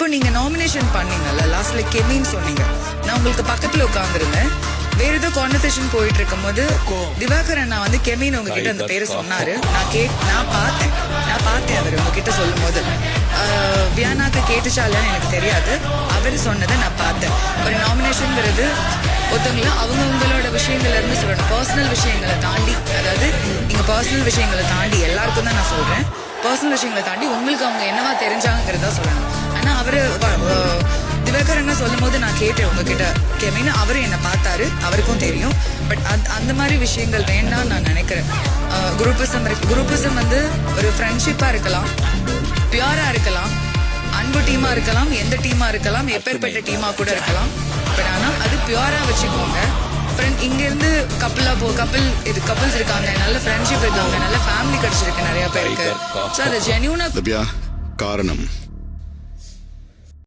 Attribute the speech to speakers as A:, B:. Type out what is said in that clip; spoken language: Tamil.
A: இப்போ நீங்க நாமினேஷன் பண்ணீங்கல்ல லாஸ்ட்ல கெமின்னு சொன்னீங்க. நான் உங்களுக்கு பக்கத்துல உட்கார்ந்துருந்தேன். வேற ஏதோ கான்வர்சேஷன் போயிட்டு இருக்கும் போது திவாகர் அண்ணா வந்து கெமின் உங்ககிட்ட அந்த பேரை சொன்னாரு. நான் பார்த்தேன் அவர் உங்ககிட்ட சொல்லும் போது. வியானாக்கு கேட்டுச்சாலன்னு எனக்கு தெரியாது. அவர் சொன்னதை நான் பார்த்தேன். ஒரு நாமினேஷன்ங்கிறது ஒருத்தவங்கள அவங்களோட விஷயங்கள்ல இருந்து சொல்லணும். பர்சனல் விஷயங்களை தாண்டி, அதாவது நீங்க பர்சனல் விஷயங்களை தாண்டி எல்லாருக்கும் தான் நான் சொல்றேன். பர்சனல் விஷயங்களை தாண்டி உங்களுக்கு அவங்க என்னவா தெரிஞ்சாங்கிறதா சொல்லணும். ஆனா அவரு திவாகர் என்ன சொல்லும் போது நான் கேட்டேன் உங்ககிட்ட கெமின்னு. அவரு என்ன பார்த்தாரு, அவருக்கும் தெரியும். பட் அந்த மாதிரி விஷயங்கள் வேண்டாம் நான் நினைக்கிறேன். குரூப்பிசம் வந்து ஒரு ஃப்ரெண்ட்ஷிப்பா இருக்கலாம், பியூரா இருக்கலாம், அன்பு டீமா இருக்கலாம், எந்த டீமா இருக்கலாம், எப்பேற்பட்ட டீமா கூட இருக்கலாம். பட் ஆனா அது பியூரா வச்சுக்கோங்க. இங்க இருந்து கப்பிள்ஸ் இருக்காங்க, நல்ல ஃப்ரெண்ட்ஷிப் இருக்காங்க, நல்ல ஃபேமிலி கிடைச்சிருக்கு நிறைய பேருக்கு. சோ அது ஜென்யூனா
B: காரணம்